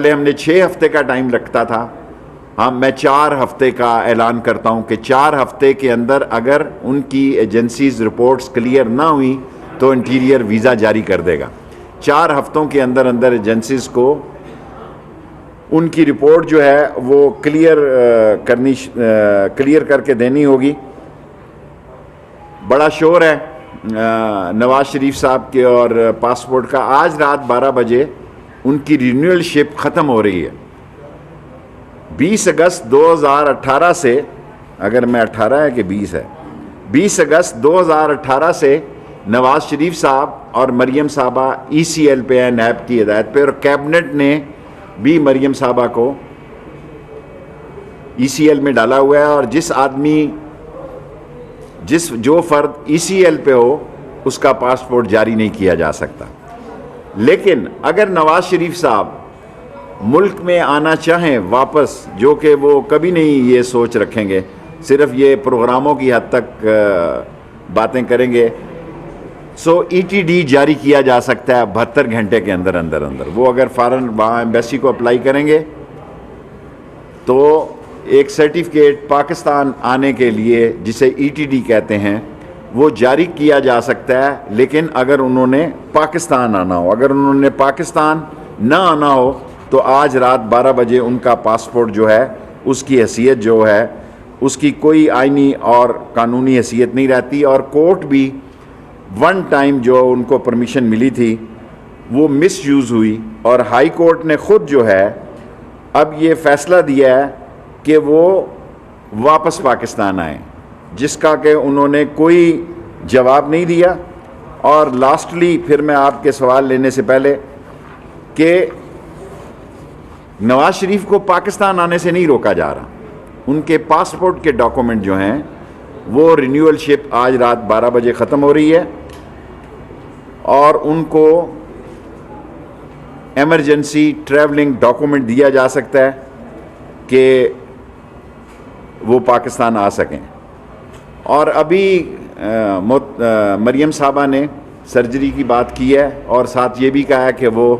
پہلے ہم نے 6 ہفتے کا ٹائم رکھتا تھا، میں 4 ہفتے کا اعلان کرتا ہوں کہ 4 ہفتے کے اندر اگر ان کی ایجنسیز رپورٹس کلیئر نہ ہوئی تو انٹیریئر ویزا جاری کر دے گا۔ 4 ہفتوں کے اندر اندر ایجنسیز کو ان کی رپورٹ جو ہے وہ کلیئر کر کے دینی ہوگی۔ بڑا شور ہے نواز شریف صاحب کے اور پاسپورٹ کا۔ آج رات 12 بجے ان کی رینیول شپ ختم ہو رہی ہے۔ 20 اگست 2018 سے، اگر میں 18 ہے کہ 20 ہے، 20 اگست 2018 سے نواز شریف صاحب اور مریم صاحبہ ECL پہ ہیں، نیب کی ہدایت پہ، اور کیبنٹ نے بھی مریم صاحبہ کو ECL میں ڈالا ہوا ہے، اور جو فرد ECL پہ ہو اس کا پاسپورٹ جاری نہیں کیا جا سکتا۔ لیکن اگر نواز شریف صاحب ملک میں آنا چاہیں واپس، جو کہ وہ کبھی نہیں یہ سوچ رکھیں گے، صرف یہ پروگراموں کی حد تک باتیں کریں گے، سو ETD جاری کیا جا سکتا ہے 72 گھنٹے کے اندر اندر اندر۔ وہ اگر فارن وہاں ایمبیسی کو اپلائی کریں گے تو ایک سرٹیفکیٹ پاکستان آنے کے لیے جسے ETD کہتے ہیں وہ جاری کیا جا سکتا ہے، لیکن اگر انہوں نے پاکستان آنا ہو۔ اگر انہوں نے پاکستان نہ آنا ہو تو آج رات 12 بجے ان کا پاسپورٹ جو ہے اس کی حیثیت جو ہے اس کی کوئی آئینی اور قانونی حیثیت نہیں رہتی، اور کورٹ بھی ون ٹائم جو ان کو پرمیشن ملی تھی وہ مس یوز ہوئی، اور ہائی کورٹ نے خود جو ہے اب یہ فیصلہ دیا ہے کہ وہ واپس پاکستان آئیں، جس کا کہ انہوں نے کوئی جواب نہیں دیا۔ اور لاسٹلی پھر میں آپ کے سوال لینے سے پہلے کہ نواز شریف کو پاکستان آنے سے نہیں روکا جا رہا، ان کے پاسپورٹ کے ڈاکومنٹ جو ہیں وہ رینیول شپ آج رات 12 بجے ختم ہو رہی ہے، اور ان کو ایمرجنسی ٹریولنگ ڈاکومنٹ دیا جا سکتا ہے کہ وہ پاکستان آ سکیں۔ اور ابھی مریم صاحبہ نے سرجری کی بات کی ہے، اور ساتھ یہ بھی کہا ہے کہ وہ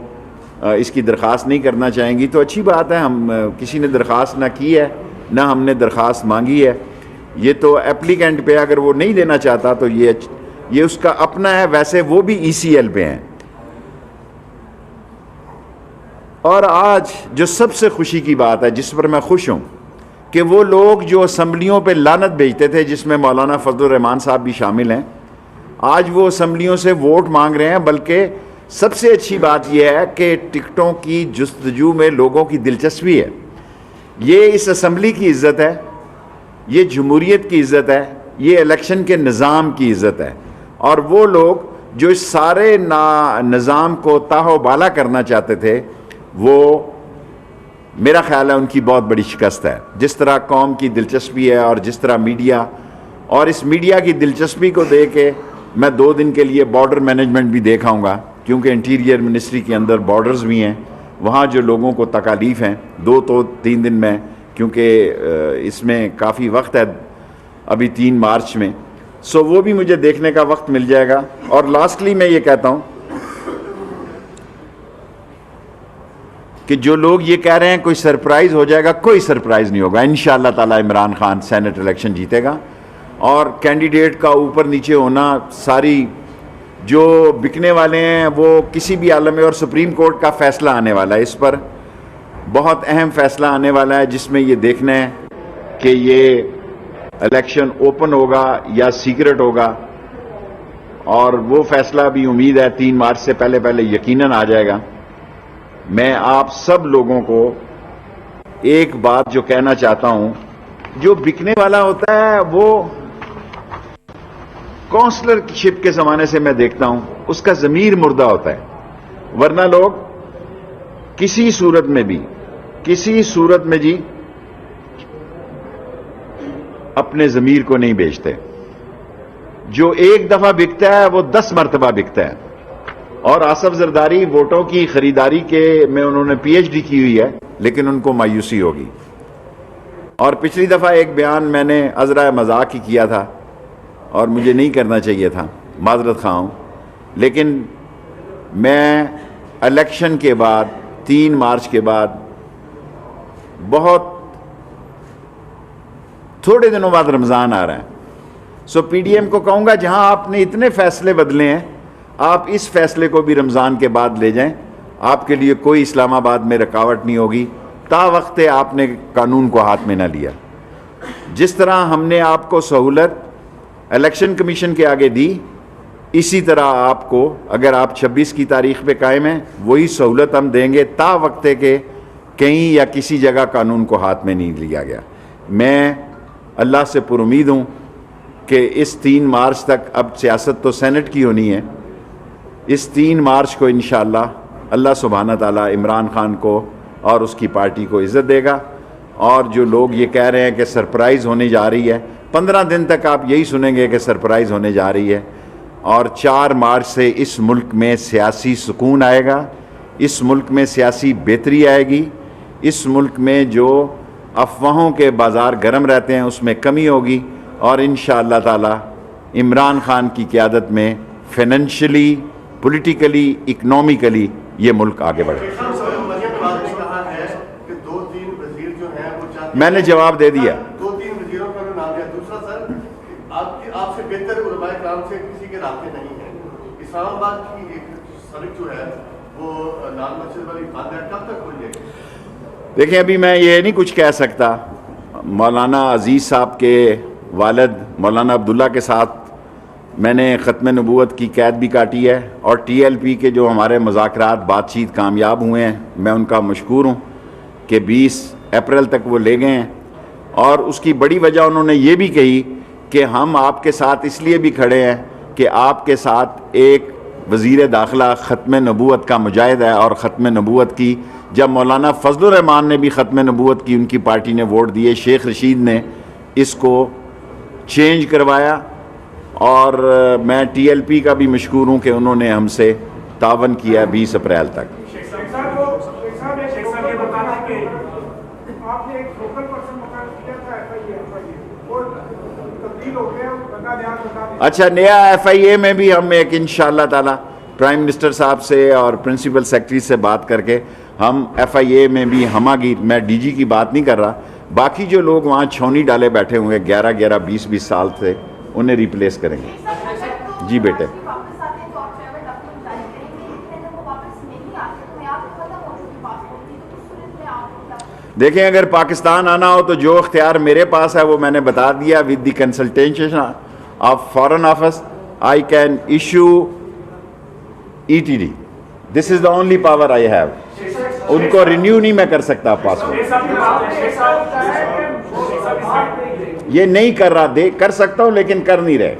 اس کی درخواست نہیں کرنا چاہیں گی، تو اچھی بات ہے، ہم کسی نے درخواست نہ کی ہے نہ ہم نے درخواست مانگی ہے، یہ تو اپلیکینٹ پہ، اگر وہ نہیں دینا چاہتا تو یہ اس کا اپنا ہے۔ ویسے وہ بھی ECL پہ ہیں۔ اور آج جو سب سے خوشی کی بات ہے، جس پر میں خوش ہوں، کہ وہ لوگ جو اسمبلیوں پہ لعنت بھیجتے تھے، جس میں مولانا فضل الرحمان صاحب بھی شامل ہیں، آج وہ اسمبلیوں سے ووٹ مانگ رہے ہیں۔ بلکہ سب سے اچھی بات یہ ہے کہ ٹکٹوں کی جستجو میں لوگوں کی دلچسپی ہے۔ یہ اس اسمبلی کی عزت ہے، یہ جمہوریت کی عزت ہے، یہ الیکشن کے نظام کی عزت ہے، اور وہ لوگ جو اس سارے نظام کو تاہ و بالا کرنا چاہتے تھے، وہ میرا خیال ہے ان کی بہت بڑی شکست ہے۔ جس طرح قوم کی دلچسپی ہے، اور جس طرح میڈیا، اور اس میڈیا کی دلچسپی کو دے کے میں 2 دن کے لیے بارڈر مینجمنٹ بھی دیکھ آؤں گا، کیونکہ انٹیریئر منسٹری کے اندر بارڈرز بھی ہیں، وہاں جو لوگوں کو تکالیف ہیں 2 تو 3 دن میں، کیونکہ اس میں کافی وقت ہے ابھی 3 مارچ میں، سو وہ بھی مجھے دیکھنے کا وقت مل جائے گا۔ اور لاسٹلی میں یہ کہتا ہوں کہ جو لوگ یہ کہہ رہے ہیں کوئی سرپرائز ہو جائے گا، کوئی سرپرائز نہیں ہوگا۔ انشاءاللہ تعالی عمران خان سینٹ الیکشن جیتے گا، اور کینڈیڈیٹ کا اوپر نیچے ہونا، ساری جو بکنے والے ہیں وہ کسی بھی عالم میں، اور سپریم کورٹ کا فیصلہ آنے والا ہے اس پر، بہت اہم فیصلہ آنے والا ہے، جس میں یہ دیکھنا ہے کہ یہ الیکشن اوپن ہوگا یا سیکرٹ ہوگا، اور وہ فیصلہ بھی امید ہے 3 مارچ سے پہلے پہلے یقیناً آ جائے گا۔ میں آپ سب لوگوں کو ایک بات جو کہنا چاہتا ہوں، جو بکنے والا ہوتا ہے وہ کونسلر شپ کے زمانے سے میں دیکھتا ہوں اس کا ضمیر مردہ ہوتا ہے، ورنہ لوگ کسی صورت میں جی اپنے ضمیر کو نہیں بیچتے۔ جو ایک دفعہ بکتا ہے وہ 10 مرتبہ بکتا ہے۔ اور آصف زرداری ووٹوں کی خریداری کے میں انہوں نے PhD کی ہوئی ہے، لیکن ان کو مایوسی ہوگی۔ اور پچھلی دفعہ ایک بیان میں نے عذرا مذاق ہی کیا تھا، اور مجھے نہیں کرنا چاہیے تھا، معذرت خواہ ہوں، لیکن میں الیکشن کے بعد 3 مارچ کے بعد بہت تھوڑے دنوں بعد رمضان آ رہا ہے. سو پی ڈی ایم کو کہوں گا جہاں آپ نے اتنے فیصلے بدلے ہیں آپ اس فیصلے کو بھی رمضان کے بعد لے جائیں. آپ کے لیے کوئی اسلام آباد میں رکاوٹ نہیں ہوگی تا وقت آپ نے قانون کو ہاتھ میں نہ لیا. جس طرح ہم نے آپ کو سہولت الیکشن کمیشن کے آگے دی اسی طرح آپ کو اگر آپ 26 کی تاریخ پہ قائم ہیں وہی سہولت ہم دیں گے تا وقت کہ کہیں یا کسی جگہ قانون کو ہاتھ میں نہیں لیا گیا. میں اللہ سے پر امید ہوں کہ اس 3 مارچ تک اب سیاست تو سینٹ کی ہونی ہے. اس 3 مارچ کو انشاءاللہ اللہ سبحانہ تعالیٰ عمران خان کو اور اس کی پارٹی کو عزت دے گا. اور جو لوگ یہ کہہ رہے ہیں کہ سرپرائز ہونے جا رہی ہے 15 دن تک آپ یہی سنیں گے کہ سرپرائز ہونے جا رہی ہے. اور 4 مارچ سے اس ملک میں سیاسی سکون آئے گا, اس ملک میں سیاسی بہتری آئے گی, اس ملک میں جو افواہوں کے بازار گرم رہتے ہیں اس میں کمی ہوگی اور انشاءاللہ تعالی عمران خان کی قیادت میں فائنینشلی, پولیٹیکلی, اکنامکلی یہ ملک آگے بڑھے. میں نے جواب دے دیا. 2-3 وزیروں کا نام دیا. دوسرا سر آپ سے بہتر علماء کرام سے کسی کے رابطے نہیں ہیں. اسلام آباد کی ایک سڑک جو ہے وہ لال مسجد والی بند ہے, کب تک کھل جائے گی؟ دیکھیں ابھی میں یہ نہیں کچھ کہہ سکتا. مولانا عزیز صاحب کے والد مولانا عبداللہ کے ساتھ میں نے ختم نبوت کی قید بھی کاٹی ہے اور ٹی ایل پی کے جو ہمارے مذاکرات بات چیت کامیاب ہوئے ہیں میں ان کا مشکور ہوں کہ 20 اپریل تک وہ لے گئے ہیں. اور اس کی بڑی وجہ انہوں نے یہ بھی کہی کہ ہم آپ کے ساتھ اس لیے بھی کھڑے ہیں کہ آپ کے ساتھ ایک وزیر داخلہ ختم نبوت کا مجاہد ہے اور ختم نبوت کی جب مولانا فضل الرحمان نے بھی ختم نبوت کی ان کی پارٹی نے ووٹ دیے, شیخ رشید نے اس کو چینج کروایا. اور میں ٹی ایل پی کا بھی مشکور ہوں کہ انہوں نے ہم سے تعاون کیا 20 اپریل تک. اچھا, نیا ایف آئی اے میں بھی ہم ایک انشاءاللہ تعالی پرائم منسٹر صاحب سے اور پرنسپل سیکرٹری سے بات کر کے ہم ایف آئی اے میں بھی میں ڈی جی کی بات نہیں کر رہا, باقی جو لوگ وہاں چھونی ڈالے بیٹھے ہوئے 11 20 سال سے انہیں ریپلیس کریں گے. جی بیٹے. دیکھیں اگر پاکستان آنا ہو تو جو اختیار میرے پاس ہے وہ میں نے بتا دیا. With the consultation of foreign office I can issue E T D. This is the only power I have. ان کو رینیو نہیں میں کر سکتا پاسپورٹ. یہ نہیں کر رہا, کر سکتا ہوں لیکن کر نہیں رہے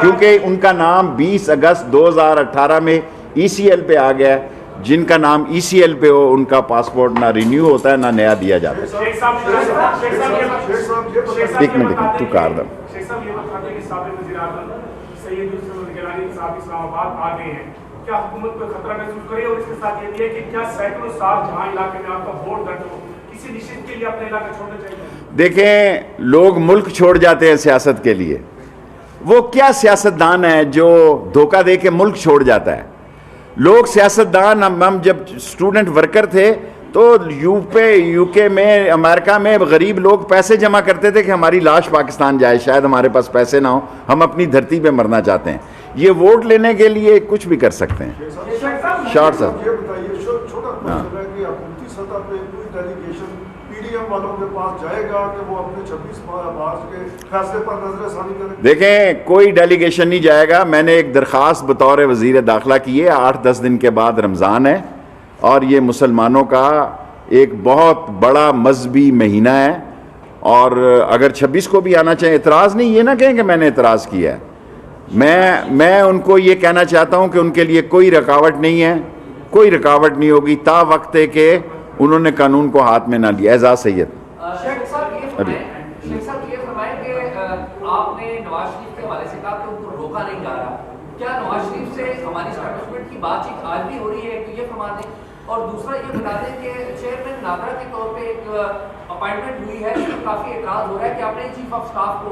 کیونکہ ان کا نام 20 اگست 2018 میں ای سی ایل پہ آ گیا ہے. جن کا نام ای سی ایل پہ ہو ان کا پاسپورٹ نہ رینیو ہوتا ہے نہ نیا دیا جاتا ہے. ایک منٹ تو کار دم. دیکھیں لوگ ملک چھوڑ جاتے ہیں سیاست کے لیے. وہ کیا سیاستدان ہے جو دھوکہ دے کے ملک چھوڑ جاتا ہے؟ لوگ سیاستدان, ہم جب اسٹوڈنٹ ورکر تھے تو یو کے میں امریکہ میں غریب لوگ پیسے جمع کرتے تھے کہ ہماری لاش پاکستان جائے, شاید ہمارے پاس پیسے نہ ہو, ہم اپنی دھرتی پہ مرنا چاہتے ہیں. یہ ووٹ لینے کے لیے کچھ بھی کر سکتے ہیں. شارٹ صاحب ہاں. دیکھیں کوئی ڈیلیگیشن نہیں جائے گا. میں نے ایک درخواست بطور وزیر داخلہ کی ہے. 8-10 دن کے بعد رمضان ہے اور یہ مسلمانوں کا ایک بہت بڑا مذہبی مہینہ ہے اور اگر 26 کو بھی آنا چاہیں اعتراض نہیں, یہ نہ کہیں کہ میں نے اعتراض کیا ہے. میں ان کو یہ کہنا چاہتا ہوں کہ ان کے لیے کوئی رکاوٹ نہیں ہے, کوئی رکاوٹ نہیں ہوگی تا وقت ہے کہ انہوں نے قانون کو ہاتھ میں نہ لیا. اعزاز سید شیخ صاحب یہ فرمائیں کہ آپ نے نواز شریف کے حوالے سے کہا کہ ان کو روکا نہیں جا رہا. کیا نواز شریف سے ہماری اسٹیبلشمنٹ کی بات چیت آج بھی ہو رہی ہے؟ تو یہ فرما دیں. اور دوسرا یہ بتا دیں کہ چیئرمین ناگرا کے طور پہ ایک اپائنٹمنٹ ہوئی ہے, اس پر کافی اعتراض ہو رہا ہے کہ آپ نے چیف آف اسٹاف کو